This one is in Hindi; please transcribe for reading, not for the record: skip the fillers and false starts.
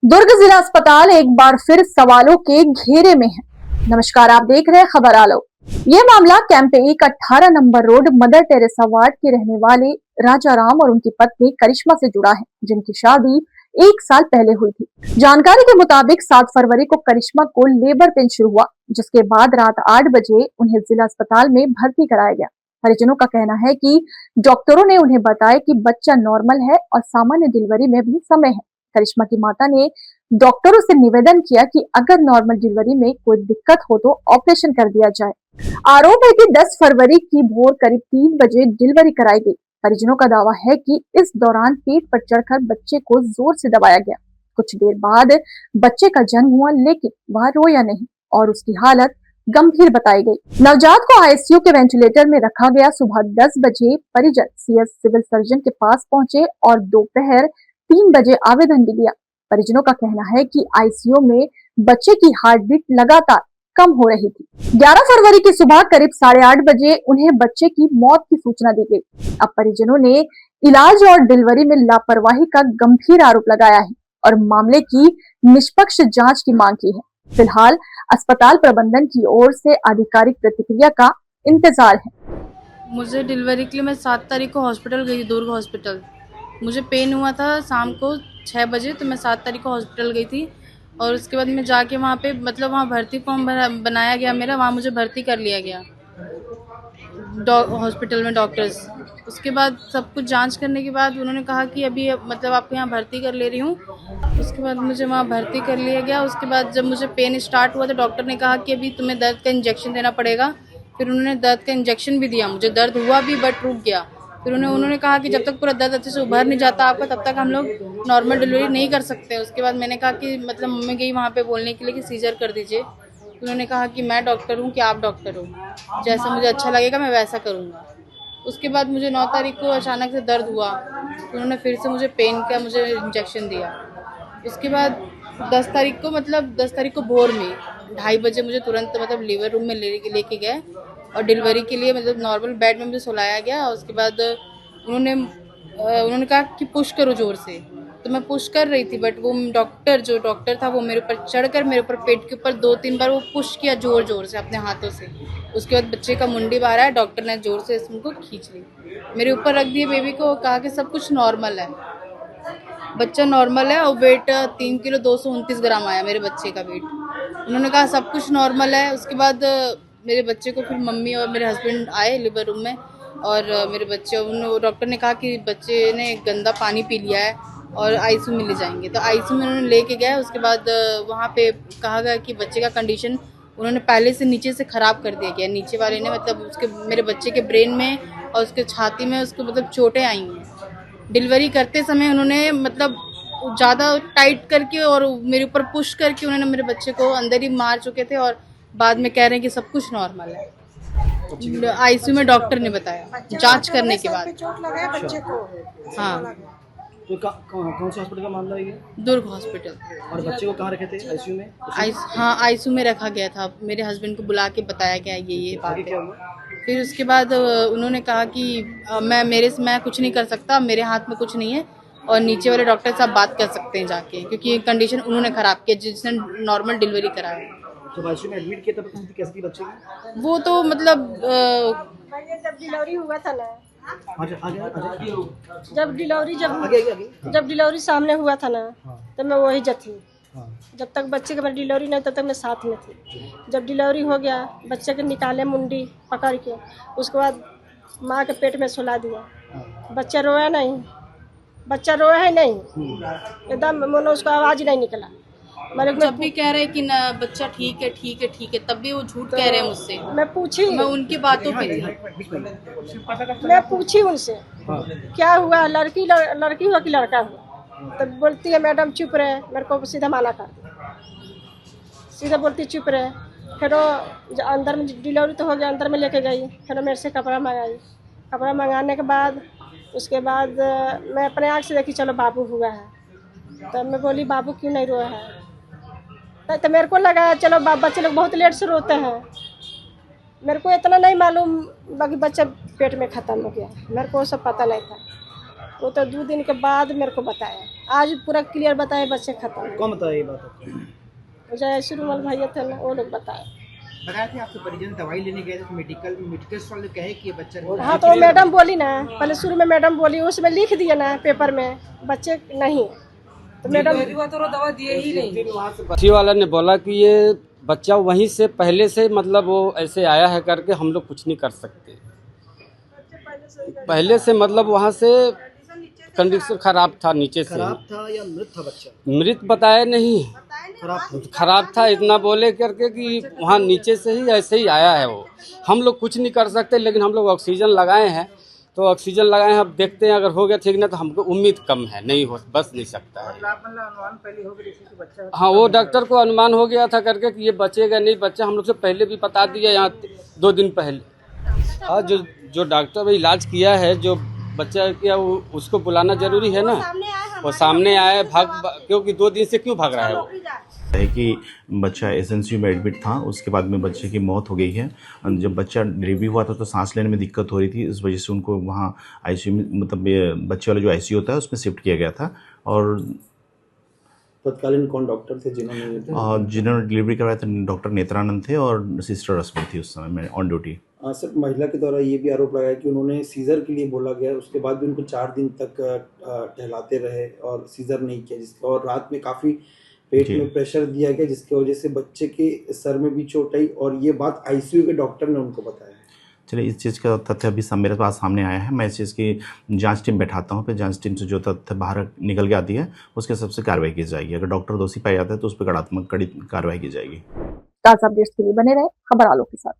दुर्ग जिला अस्पताल एक बार फिर सवालों के घेरे में है। नमस्कार, आप देख रहे हैं खबर आलो। ये मामला camp 1 18 number road mother Teresa ward के रहने वाले राजा राम और उनकी पत्नी करिश्मा से जुड़ा है, जिनकी शादी 1 साल पहले हुई थी। जानकारी के मुताबिक 7 फरवरी को करिश्मा को लेबर पेन शुरू हुआ, जिसके बाद रात 8 बजे उन्हें जिला अस्पताल में भर्ती कराया गया। परिजनों का कहना है कि डॉक्टरों ने उन्हें बताया कि बच्चा नॉर्मल है और सामान्य डिलीवरी में भी समय है। करिश्मा की माता ने डॉक्टरों से निवेदन किया कि अगर नॉर्मल डिलीवरी में कोई दिक्कत हो तो ऑपरेशन कर दिया जाए। आरोप है कि 10 फरवरी की भोर करीब 3 बजे डिलीवरी कराई गई। परिजनों का दावा है कि इस दौरान पेट पर चढ़कर बच्चे को जोर से दबाया गया। कुछ देर बाद बच्चे का जन्म हुआ, लेकिन वह रोया नहीं और उसकी हालत गंभीर बताई गई। नवजात को आईसीयू के वेंटिलेटर में रखा गया। सुबह 10 बजे परिजन सीएस सिविल सर्जन के पास पहुंचे और दोपहर 3 बजे आवेदन भी दिया। परिजनों का कहना है कि आईसीयू में बच्चे की हार्ट बीट लगातार कम हो रही थी। 11 फरवरी की सुबह करीब 8:30 बजे उन्हें बच्चे की मौत की सूचना दी गई। अब परिजनों ने इलाज और डिलीवरी में लापरवाही का गंभीर आरोप लगाया है और मामले की निष्पक्ष जांच की मांग की है। फिलहाल अस्पताल प्रबंधन की ओर से आधिकारिक प्रतिक्रिया का इंतजार है। मुझे डिलीवरी के लिए मैं 7 तारीख को हॉस्पिटल गई, दुर्ग हॉस्पिटल। मुझे पेन हुआ था शाम को 6 बजे, तो मैं 7 तारीख को हॉस्पिटल गई थी और उसके बाद मैं जाके वहाँ पे वहाँ भर्ती फॉर्म बनाया गया मेरा, वहाँ मुझे भर्ती कर लिया गया हॉस्पिटल में डॉक्टर्स। उसके बाद सब कुछ जांच करने के बाद उन्होंने कहा कि अभी आपको यहाँ भर्ती कर ले रही हूँ। उसके बाद मुझे वहाँ भर्ती कर लिया गया। उसके बाद जब मुझे पेन स्टार्ट हुआ तो डॉक्टर ने कहा कि अभी तुम्हें दर्द का इंजेक्शन देना पड़ेगा। फिर उन्होंने दर्द का इंजेक्शन भी दिया, मुझे दर्द हुआ भी बट रुक गया। फिर उन्होंने कहा कि जब तक पूरा दर्द अच्छे से उभर नहीं जाता आपका, तब तक हम लोग नॉर्मल डिलीवरी नहीं कर सकते। उसके बाद मैंने कहा कि मम्मी गई वहाँ पे बोलने के लिए कि सीजर कर दीजिए। उन्होंने कहा कि मैं डॉक्टर हूँ कि आप डॉक्टर हो, जैसा मुझे अच्छा लगेगा मैं वैसा करूँगा। उसके बाद मुझे 9 तारीख को अचानक से दर्द हुआ, उन्होंने फिर से मुझे पेन का इंजेक्शन दिया। उसके बाद 10 तारीख को भोर में 2:30 बजे मुझे तुरंत लेबर रूम में लेके गए और डिलीवरी के लिए नॉर्मल बेड में मुझे सुलाया गया। उसके बाद उन्होंने कहा कि पुश करो ज़ोर से, तो मैं पुश कर रही थी, बट वो जो डॉक्टर था वो मेरे ऊपर चढ़कर मेरे ऊपर पेट के ऊपर 2-3 बार वो पुश किया ज़ोर से अपने हाथों से। उसके बाद बच्चे का मुंडी बाहर आया, डॉक्टर ने ज़ोर से इसको खींच ली, मेरे ऊपर रख दिए बेबी को, कहा कि सब कुछ नॉर्मल है, बच्चा नॉर्मल है। और वेट 3 किलो 229 ग्राम आया मेरे बच्चे का वेट। उन्होंने कहा सब कुछ नॉर्मल है। उसके बाद मेरे बच्चे को फिर मम्मी और मेरे हस्बैंड आए लेबर रूम में और मेरे बच्चे डॉक्टर ने कहा कि बच्चे ने गंदा पानी पी लिया है और आईसीयू में ले जाएंगे, तो आईसीयू में उन्होंने लेके गए। उसके बाद वहाँ पे कहा गया कि बच्चे का कंडीशन उन्होंने पहले से नीचे से ख़राब कर दिया गया। नीचे वाले ने मेरे बच्चे के ब्रेन में और उसके छाती में उसको चोटें आई हैं। डिलीवरी करते समय उन्होंने ज़्यादा टाइट करके और मेरे ऊपर पुश करके उन्होंने मेरे बच्चे को अंदर ही मार चुके थे और बाद में कह रहे हैं कि सब कुछ नॉर्मल है। आईसीयू में डॉक्टर ने बताया जांच करने के बाद। चोट लगा है बच्चे को। हाँ, तो कौन से हॉस्पिटल का मामला है ये? दुर्ग हॉस्पिटल। और बच्चे को कहाँ रखे थे? आईसीयू में? हाँ, आईसीयू में रखा गया था। मेरे हस्बैंड को बुला के बताया गया ये बात है। फिर उसके बाद उन्होंने कहा कि मैं कुछ नहीं कर सकता, मेरे हाथ में कुछ नहीं है और नीचे वाले डॉक्टर साहब बात कर सकते हैं जाके, क्योंकि कंडीशन उन्होंने ख़राब किया जिसने नॉर्मल डिलीवरी कराया। तो आईसीयू में एडमिट किया तब स्थिति कैसी थी बच्चे की? वो तो जब डिलीवरी हुआ था ना, जब डिलीवरी सामने हुआ था ना, तब मैं वही थी। जब तक बच्चे का डिलीवरी नहीं तब तक मैं साथ में थी। जब डिलीवरी हो गया, बच्चे के निकाले मुंडी पकड़ के, उसके बाद माँ के पेट में सुला दिया। बच्चा रोया नहीं, बच्चा रोया है नहीं, एकदम उसको आवाज़ नहीं निकला। जब भी कह रहे कि ना बच्चा ठीक है, तब भी वो झूठ कह रहे हैं मुझसे। मैं उनकी बातों पे मैं पूछी उनसे क्या हुआ, लड़की हुआ कि लड़का हुआ? तब बोलती है मैडम चुप रहे, मेरे को सीधा माना कर दिया, सीधा बोलती चुप रहे। फिर अंदर में डिलीवरी तो हो गया, अंदर में लेके गई। फिर मेरे से कपड़ा मंगाई, कपड़ा मंगाने के बाद उसके बाद मैं अपने आँख से देखी चलो बाबू हुआ है। तब मैं बोली बाबू क्यों नहीं रोया है? तो मेरे को लगा चलो बच्चे लोग बहुत लेट से रोते हैं। मेरे को इतना नहीं मालूम, बाकी बच्चा पेट में ख़त्म हो गया, मेरे को सब पता नहीं था। वो तो 2 दिन के बाद मेरे को बताया, आज पूरा क्लियर बताया बच्चे खत्म। कौन बताया ये बात आपको? मुझे ऐसे रूमल भैया थे ना, वो लोग बताए। बताया थे आपके परिजन दवाई लेने गए थे तो मेडिकल स्टोर ने कहे कि ये बच्चा हाँ तो मैडम बोली ना, पहले शुरू में मैडम बोली, उसमें लिख दिए ना पेपर में बच्चे नहीं, तो मैडम दवा दिए ही नहीं। बच्ची वाला ने बोला कि ये बच्चा वहीं से पहले से मतलब वो ऐसे आया है करके हम लोग कुछ नहीं कर सकते। पहले से मतलब वहाँ से कंडीशन खराब था, नीचे से खराब था या मृत था बच्चा? मृत बताया नहीं, खराब था इतना बोले करके कि वहाँ नीचे से ही ऐसे ही आया है वो। हम लोग कुछ नहीं कर सकते, लेकिन हम लोग ऑक्सीजन लगाए हैं, तो ऑक्सीजन लगाए हैं, अब देखते हैं अगर हो गया ठीक ना, तो हमको उम्मीद कम है, नहीं हो बच नहीं सकता है। अनुमान पहले हो गया कि बच्चा हाँ वो डॉक्टर को अनुमान हो गया था करके कि ये बचेगा नहीं बच्चा, हम लोग से पहले भी बता दिया यहाँ 2 दिन पहले। हाँ जो डॉक्टर इलाज किया है, जो बच्चा किया उसको बुलाना जरूरी है ना, वो सामने आया क्योंकि 2 दिन से क्यों भाग रहा है वो। है कि बच्चा एसएनसीयू में एडमिट था, उसके बाद में बच्चे की मौत हो गई है। जब बच्चा डिलीवरी हुआ था तो सांस लेने में दिक्कत हो रही थी, इस वजह से उनको वहाँ आईसीयू में, मतलब बच्चे वाला जो आईसीयू होता है उसमें शिफ्ट किया गया था। और तत्कालीन कौन डॉक्टर थे जिन्होंने डिलीवरी करवाया था? डॉक्टर नेत्रानंद थे और सिस्टर रश्मि थी उस समय में ऑन ड्यूटी। सर, महिला के द्वारा ये भी आरोप लगाया कि उन्होंने सीजर के लिए बोला गया, उसके बाद भी उनको 4 दिन तक टहलाते रहे और सीजर नहीं किया, जिसके और रात में काफ़ी पेट में प्रेशर दिया गया, जिसकी वजह से बच्चे के सर में भी चोट आई, और ये बात आईसीयू के डॉक्टर ने उनको बताया। चलिए, इस चीज़ का तथ्य अभी मेरे पास सामने आया है, मैं इस चीज़ की जांच टीम बैठाता हूँ, फिर जांच टीम से जो तथ्य बाहर निकल के आती है उसके सबसे कार्रवाई की जाएगी। अगर डॉक्टर दोषी पाया जाता है तो उस पर कड़ी कार्रवाई की जाएगी। ताज़ा अपडेट्स के लिए बने रहे खबर आलोक के साथ।